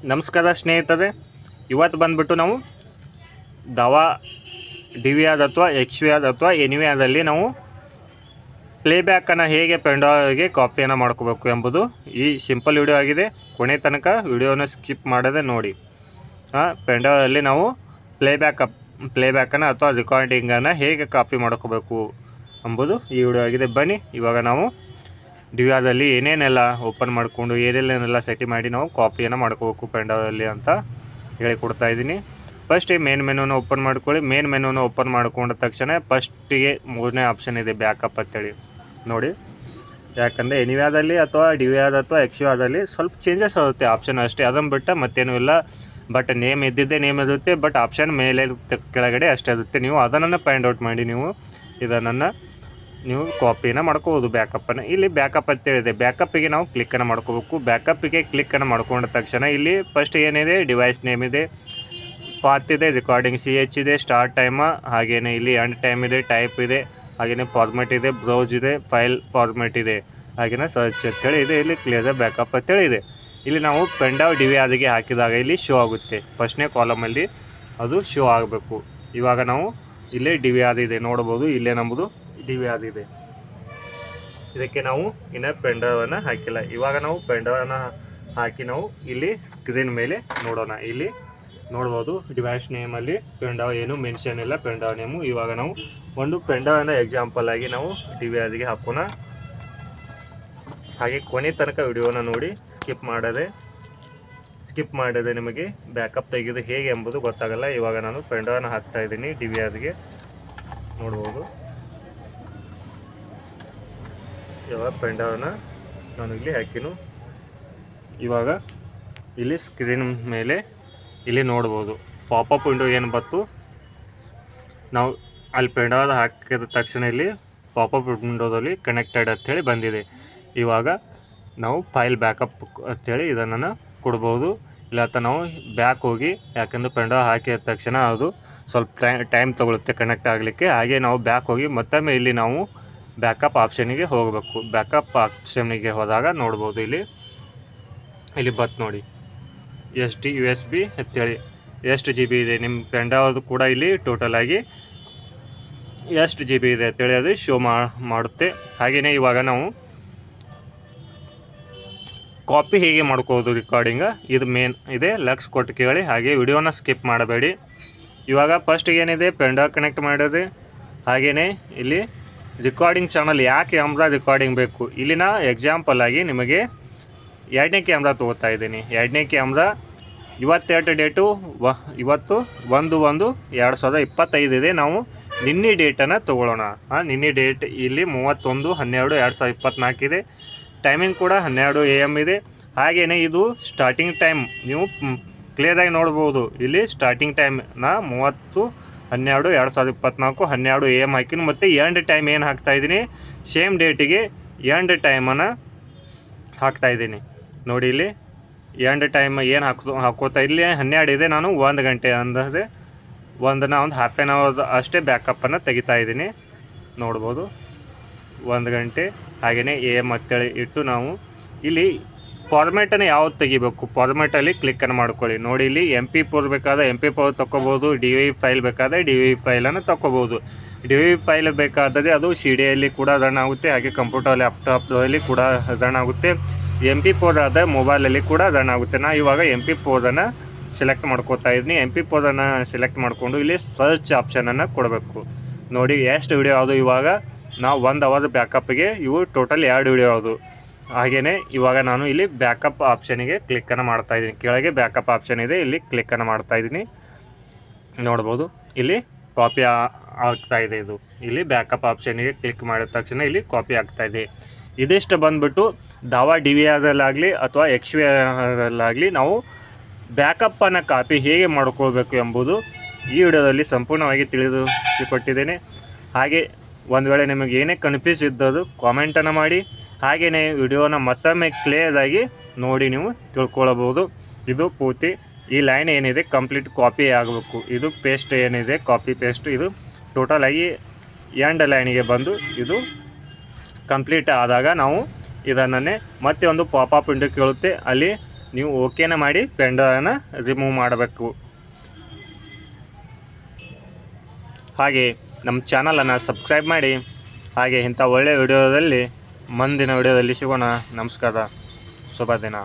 ನಮಸ್ಕಾರ ಸ್ನೇಹಿತರೆ, ಇವತ್ತು ಬಂದುಬಿಟ್ಟು ನಾವು ದವಾ ಡಿ ವಿ ಆರ್ ಅಥವಾ ಎಕ್ಸ್ ವಿ ಆರ್ ಅಥವಾ ಎನ್ ವಿ ಆರಲ್ಲಿ ನಾವು ಪ್ಲೇಬ್ಯಾಕನ್ನು ಹೇಗೆ ಪೆಂಡ್ರೈವ್ಗೆ ಕಾಪಿಯನ್ನು ಮಾಡ್ಕೋಬೇಕು ಎಂಬುದು ಈ ಸಿಂಪಲ್ ವಿಡಿಯೋ ಆಗಿದೆ. ಕೊನೆ ತನಕ ವಿಡಿಯೋನ ಸ್ಕಿಪ್ ಮಾಡದೆ ನೋಡಿ. ಪೆಂಡ್ರೈವಲ್ಲಿ ನಾವು ಪ್ಲೇಬ್ಯಾಕನ್ನು ಅಥವಾ ರೆಕಾರ್ಡಿಂಗನ್ನು ಹೇಗೆ ಕಾಪಿ ಮಾಡ್ಕೋಬೇಕು ಎಂಬುದು ಈ ವಿಡಿಯೋ ಆಗಿದೆ. ಬನ್ನಿ, ಇವಾಗ ನಾವು ಡಿ ವಿ ಆರಲ್ಲಿ ಏನೇನೆಲ್ಲ ಓಪನ್ ಮಾಡಿಕೊಂಡು ಏನೇನೆಲ್ಲ ಸೆಟ್ಟಿಂಗ್ ಮಾಡಿ ನಾವು ಕಾಪಿಯನ್ನು ಮಾಡ್ಕೋಬೇಕು ಪೆಂಡ್ರೈವಲ್ಲಿ ಅಂತ ಹೇಳಿಕೊಡ್ತಾ ಇದ್ದೀನಿ. ಫಸ್ಟ್ ಮೇನ್ ಮೆನುನ ಓಪನ್ ಮಾಡ್ಕೊಳ್ಳಿ. ಮೇನ್ ಮೆನುನ ಓಪನ್ ಮಾಡ್ಕೊಂಡ ತಕ್ಷಣ ಫಸ್ಟಿಗೆ ಮೂರನೇ ಆಪ್ಷನ್ ಇದೆ ಬ್ಯಾಕಪ್ ಅಂತೇಳಿ ನೋಡಿ. ಯಾಕಂದರೆ ಎನ್ ವಿ ಆರಲ್ಲಿ ಅಥವಾ ಡಿ ವಿ ಆರ್ ಅಥವಾ ಎಕ್ಸ್ ವಿ ಆರಲ್ಲಿ ಸ್ವಲ್ಪ ಚೇಂಜಸ್ ಆಗುತ್ತೆ ಆಪ್ಷನ್ ಅಷ್ಟೇ, ಅದನ್ನು ಬಿಟ್ಟು ಮತ್ತೇನೂ ಇಲ್ಲ. ಬಟ್ ನೇಮ್ ಇದ್ದಿದ್ದೇ ನೇಮ್ ಇರುತ್ತೆ, ಬಟ್ ಆಪ್ಷನ್ ಮೇಲೆ ಕೆಳಗಡೆ ಅಷ್ಟೇ ಇರುತ್ತೆ. ನೀವು ಅದನ್ನು ಫೈಂಡ್ ಔಟ್ ಮಾಡಿ ನೀವು ಕಾಪಿನ ಮಾಡ್ಕೋಬೋದು ಬ್ಯಾಕಪ್ಪನ್ನು. ಇಲ್ಲಿ ಬ್ಯಾಕಪ್ ಅಂತೇಳಿದೆ, ಬ್ಯಾಕಪ್ಪಿಗೆ ನಾವು ಕ್ಲಿಕ್ಕನ್ನು ಮಾಡ್ಕೋಬೇಕು. ಬ್ಯಾಕಪ್ಪಿಗೆ ಕ್ಲಿಕ್ಕನ್ನು ಮಾಡ್ಕೊಂಡ ತಕ್ಷಣ ಇಲ್ಲಿ ಫಸ್ಟ್ ಏನಿದೆ ಡಿವೈಸ್ ನೇಮ್ ಇದೆ, ಪಾತ್ ಇದೆ, ರೆಕಾರ್ಡಿಂಗ್ CH ಇದೆ, ಸ್ಟಾರ್ಟ್ ಟೈಮ, ಹಾಗೆಯೇ ಇಲ್ಲಿ ಎಂಡ್ ಟೈಮ್ ಇದೆ, ಟೈಪ್ ಇದೆ, ಹಾಗೆಯೇ ಫಾರ್ಮೆಟ್ ಇದೆ, ಬ್ರೌಸ್ ಇದೆ, ಫೈಲ್ ಫಾರ್ಮೆಟ್ ಇದೆ, ಹಾಗೆಯೇ ಸರ್ಚ್ ಅಂತೇಳಿ ಇದೆ. ಇಲ್ಲಿ ಕ್ಲಿಯರ್ ಬ್ಯಾಕಪ್ ಅಂತೇಳಿ ಇದೆ. ಇಲ್ಲಿ ನಾವು ಪೆಂಡ್ರೈವ್ ಡಿ ವಿ ಆರ್ಗೆ ಹಾಕಿದಾಗ ಇಲ್ಲಿ ಶೋ ಆಗುತ್ತೆ, ಫಸ್ಟ್ನೇ ಕಾಲಮಲ್ಲಿ ಅದು ಶೋ ಆಗಬೇಕು. ಇವಾಗ ನಾವು ಇಲ್ಲೇ ಡಿ ವಿ ಆರ್ ಇದೆ ನೋಡ್ಬೋದು, ಇಲ್ಲೇ ನಮ್ಮದು ಡಿ ವಿ ಆರ್ ಇದೆ. ಇದಕ್ಕೆ ನಾವು ಇನ್ನೂ ಪೆಂಡ್ರೈವನ್ನು ಹಾಕಿಲ್ಲ. ಇವಾಗ ನಾವು ಪೆಂಡ್ರೈವನ್ನು ಹಾಕಿ ನಾವು ಇಲ್ಲಿ ಸ್ಕ್ರೀನ್ ಮೇಲೆ ನೋಡೋಣ. ಇಲ್ಲಿ ನೋಡ್ಬೋದು ಡಿವೈಸ್ ನೇಮಲ್ಲಿ ಪೆಂಡ್ರೈವ್ ಏನು ಮೆನ್ಷನ್ ಇಲ್ಲ, ಪೆಂಡ್ರೈವ್ ನೇಮು. ಇವಾಗ ನಾವು ಒಂದು ಪೆಂಡ್ರೈವನ್ನು ಎಕ್ಸಾಂಪಲ್ ಆಗಿ ನಾವು ಡಿ ವಿ ಆರ್ಗೆ ಹಾಕೋಣ. ಹಾಗೆ ಕೊನೆ ತನಕ ವಿಡಿಯೋನ ನೋಡಿ, ಸ್ಕಿಪ್ ಮಾಡದೆ ನಿಮಗೆ ಬ್ಯಾಕಪ್ ತೆಗೆದು ಹೇಗೆ ಎಂಬುದು ಗೊತ್ತಾಗಲ್ಲ. ಇವಾಗ ನಾನು ಪೆಂಡ್ರೈವನ್ನು ಹಾಕ್ತಾ ಇದ್ದೀನಿ ಡಿ ವಿ ಆರ್ಗೆ ನೋಡ್ಬೋದು. ಇವಾಗ ಪೆಂಡ್ರೈವನ್ನು ನಾನು ಇಲ್ಲಿ ಹಾಕಿನು. ಇವಾಗ ಇಲ್ಲಿ ಸ್ಕ್ರೀನ್ ಮೇಲೆ ಇಲ್ಲಿ ನೋಡ್ಬೋದು ಪಾಪಪ್ ವಿಂಡೋ ಏನು ಬಂತು. ನಾವು ಅಲ್ಲಿ ಪೆಂಡ್ರೈವ್ ಹಾಕಿದ ತಕ್ಷಣ ಇಲ್ಲಿ ಪಾಪಪ್ ವಿಂಡೋದಲ್ಲಿ ಕನೆಕ್ಟೆಡ್ ಅಂಥೇಳಿ ಬಂದಿದೆ. ಇವಾಗ ನಾವು ಫೈಲ್ ಬ್ಯಾಕಪ್ ಅಂಥೇಳಿ ಇದನ್ನು ಕೊಡ್ಬೋದು. ಇಲ್ಲ ಅಂತ ನಾವು ಬ್ಯಾಕ್ ಹೋಗಿ, ಯಾಕೆಂದರೆ ಪೆಂಡ್ರೈವ್ ಹಾಕಿದ ತಕ್ಷಣ ಅದು ಸ್ವಲ್ಪ ಟೈಮ್ ತೊಗೊಳುತ್ತೆ ಕನೆಕ್ಟ್ ಆಗಲಿಕ್ಕೆ. ಹಾಗೆ ನಾವು ಬ್ಯಾಕ್ ಹೋಗಿ ಮತ್ತೊಮ್ಮೆ ಇಲ್ಲಿ ನಾವು ಬ್ಯಾಕಪ್ ಆಪ್ಷನಿಗೆ ಹೋಗಬೇಕು. ಬ್ಯಾಕಪ್ ಆಪ್ಷನಿಗೆ ಹೋದಾಗ ನೋಡ್ಬೋದು ಇಲ್ಲಿ ಬತ್ ನೋಡಿ SD USB ಅಂತೇಳಿ ಎಷ್ಟು GB ಇದೆ ನಿಮ್ಮ ಪೆಂಡ್ರೈವ್ ಕೂಡ ಇಲ್ಲಿ ಟೋಟಲಾಗಿ ಎಷ್ಟು GB ಇದೆ ಅಂತೇಳಿ ಅದು ಶೋ ಮಾಡುತ್ತೆ. ಹಾಗೆಯೇ ಇವಾಗ ನಾವು ಕಾಪಿ ಹೇಗೆ ಮಾಡ್ಕೋದು ರೆಕಾರ್ಡಿಂಗ, ಇದು ಮೇನ್ ಇದೆ, ಲಕ್ಸ್ ಕೊಟ್ಟು ಕೇಳಿ. ಹಾಗೆ ವಿಡಿಯೋನ ಸ್ಕಿಪ್ ಮಾಡಬೇಡಿ. ಇವಾಗ ಫಸ್ಟಿಗೆ ಏನಿದೆ ಪೆಂಡ್ರೈವ್ ಕನೆಕ್ಟ್ ಮಾಡೋದು. ಹಾಗೆಯೇ ಇಲ್ಲಿ ರೆಕಾರ್ಡಿಂಗ್ ಚಾನಲ್ ಯಾಕೆ ಕ್ಯಾಮ್ರಾ ರೆಕಾರ್ಡಿಂಗ್ ಬೇಕು, ಇಲ್ಲಿನ ಎಕ್ಸಾಂಪಲ್ ಆಗಿ ನಿಮಗೆ ಎರಡನೇ ಕ್ಯಾಮ್ರಾ ತೊಗೋತಾ ಇದ್ದೀನಿ. ಎರಡನೇ ಕ್ಯಾಮ್ರಾ ಇವತ್ತೆರಡು ಡೇಟು ಇವತ್ತು 1/1/2025 ಇದೆ. ನಾವು ನಿನ್ನೆ ಡೇಟನ್ನು ತೊಗೊಳ್ಳೋಣ. ನಿನ್ನೆ ಡೇಟ್ ಇಲ್ಲಿ 31/12/2024 ಇದೆ. ಟೈಮಿಂಗ್ ಕೂಡ 12 AM ಇದೆ. ಹಾಗೆಯೇ ಇದು ಸ್ಟಾರ್ಟಿಂಗ್ ಟೈಮ್ ನೀವು ಕ್ಲಿಯರಾಗಿ ನೋಡ್ಬೋದು. ಇಲ್ಲಿ ಸ್ಟಾರ್ಟಿಂಗ್ ಟೈಮ್ನ 30/12/2024 12 AM ಹಾಕಿನಿ. ಮತ್ತು ಎಂಡ್ ಟೈಮ್ ಏನು ಹಾಕ್ತಾಯಿದ್ದೀನಿ, ಸೇಮ್ ಡೇಟಿಗೆ ಎಂಡ್ ಟೈಮನ್ನು ಹಾಕ್ತಾಯಿದ್ದೀನಿ ನೋಡಿ. ಇಲ್ಲಿ ಎಂಡ್ ಟೈಮ್ ಏನು ಹಾಕೋತಾ ಇಲ್ಲಿ 12 ಇದೆ. ನಾನು 1 ಗಂಟೆ ಅಂದರೆ ಒಂದು ಹಾಫ್ ಆನ್ ಅವರ್ ಅಷ್ಟೇ ಬ್ಯಾಕಪ್ಪನ್ನು ತೆಗಿತಾ ಇದ್ದೀನಿ ನೋಡ್ಬೋದು. 1 ಗಂಟೆ ಹಾಗೆಯೇ AM ಅಂತೇಳಿ ಇಟ್ಟು ನಾವು ಇಲ್ಲಿ ಫಾರ್ಮೇಟನ್ನು ಯಾವ್ದು ತೆಗಿಬೇಕು, ಫಾರ್ಮೇಟಲ್ಲಿ ಕ್ಲಿಕ್ಕನ್ನು ಮಾಡ್ಕೊಳ್ಳಿ. ನೋಡಿ ಇಲ್ಲಿ MP4 ಬೇಕಾದ MP4 ತೊಗೋಬೋದು, DVI ಫೈಲ್ ಬೇಕಾದರೆ DVI ಫೈಲನ್ನು ತೊಗೋಬೋದು. DVI ಫೈಲ್ ಬೇಕಾದರೆ ಅದು CD ಕೂಡ ರನ್ ಆಗುತ್ತೆ, ಹಾಗೆ ಕಂಪ್ಯೂಟರ್ ಲ್ಯಾಪ್ಟಾಪಲ್ಲಿ ಕೂಡ ರನ್ ಆಗುತ್ತೆ. MP4 ಆದ ಮೊಬೈಲಲ್ಲಿ ಕೂಡ ರನ್ ಆಗುತ್ತೆ. ನಾನು ಇವಾಗ MP4 ಸೆಲೆಕ್ಟ್ ಮಾಡ್ಕೋತಾ ಇದ್ದೀನಿ. MP4 ಸೆಲೆಕ್ಟ್ ಮಾಡಿಕೊಂಡು ಇಲ್ಲಿ ಸರ್ಚ್ ಆಪ್ಷನನ್ನು ಕೊಡಬೇಕು. ನೋಡಿ ಎಷ್ಟು ವಿಡಿಯೋ ಯಾವುದು, ಇವಾಗ ನಾವು 1 ಅವರ್ ಬ್ಯಾಕಪ್ಗೆ ಇವು ಟೋಟಲ್ 2 ವಿಡಿಯೋ ಯಾವುದು. ಹಾಗೆಯೇ ಇವಾಗ ನಾನು ಇಲ್ಲಿ ಬ್ಯಾಕಪ್ ಆಪ್ಷನಿಗೆ ಕ್ಲಿಕ್ಕನ್ನು ಮಾಡ್ತಾಯಿದ್ದೀನಿ. ಕೆಳಗೆ ಬ್ಯಾಕಪ್ ಆಪ್ಷನ್ ಇದೆ, ಇಲ್ಲಿ ಕ್ಲಿಕ್ಕನ್ನು ಮಾಡ್ತಾಯಿದ್ದೀನಿ ನೋಡ್ಬೋದು. ಇಲ್ಲಿ ಕಾಪಿ ಆಗ್ತಾಯಿದೆ. ಇದು ಇಲ್ಲಿ ಬ್ಯಾಕಪ್ ಆಪ್ಷನಿಗೆ ಕ್ಲಿಕ್ ಮಾಡಿದ ತಕ್ಷಣ ಇಲ್ಲಿ ಕಾಪಿ ಆಗ್ತಾಯಿದೆ. ಇದಿಷ್ಟು ಬಂದುಬಿಟ್ಟು ದವಾ ಡಿ ವಿ ಆರಲ್ಲಾಗಲಿ ಅಥವಾ ಎಕ್ಸ್ ವಿ ಆರಲ್ಲಾಗಲಿ ನಾವು ಬ್ಯಾಕಪ್ಪನ್ನು ಕಾಪಿ ಹೇಗೆ ಮಾಡ್ಕೊಳ್ಬೇಕು ಎಂಬುದು ಈ ವಿಡಿಯೋದಲ್ಲಿ ಸಂಪೂರ್ಣವಾಗಿ ತಿಳಿದುಕೊಟ್ಟಿದ್ದೇನೆ. ಹಾಗೆ ಒಂದು ವೇಳೆ ನಿಮಗೆ ಏನೇ ಕನ್ಫ್ಯೂಸ್ ಇದ್ದದ್ದು ಕಾಮೆಂಟನ್ನು ಮಾಡಿ. ಹಾಗೆಯೇ ವಿಡಿಯೋನ ಮತ್ತೊಮ್ಮೆ ಕ್ಲಿಯರಾಗಿ ನೋಡಿ ನೀವು ತಿಳ್ಕೊಳ್ಳಬಹುದು. ಇದು ಪೂರ್ತಿ ಈ ಲೈನ್ ಏನಿದೆ ಕಂಪ್ಲೀಟ್ ಕಾಪಿ ಆಗಬೇಕು. ಇದು ಪೇಸ್ಟ್ ಏನಿದೆ ಕಾಪಿ ಪೇಸ್ಟ್, ಇದು ಟೋಟಲಾಗಿ ಎಂಡ್ ಲೈನಿಗೆ ಬಂದು ಇದು ಕಂಪ್ಲೀಟ್ ಆದಾಗ ನಾವು ಇದನ್ನೇ ಮತ್ತೆ ಒಂದು ಪಾಪಪ್ ವಿಂಡೋ ಕೇಳುತ್ತೆ. ಅಲ್ಲಿ ನೀವು ಓಕೆನ ಮಾಡಿ ಪೆನ್ ಡ್ರೈವನ್ನ ರಿಮೂವ್ ಮಾಡಬೇಕು. ಹಾಗೆ ನಮ್ಮ ಚಾನಲನ್ನು ಸಬ್ಸ್ಕ್ರೈಬ್ ಮಾಡಿ. ಹಾಗೆ ಇಂಥ ಒಳ್ಳೆಯ ವಿಡಿಯೋದಲ್ಲಿ ಮುಂದಿನ ವಿಡಿಯೋದಲ್ಲಿ ಸಿಗೋಣ. ನಮಸ್ಕಾರ, ಶುಭ ದಿನ.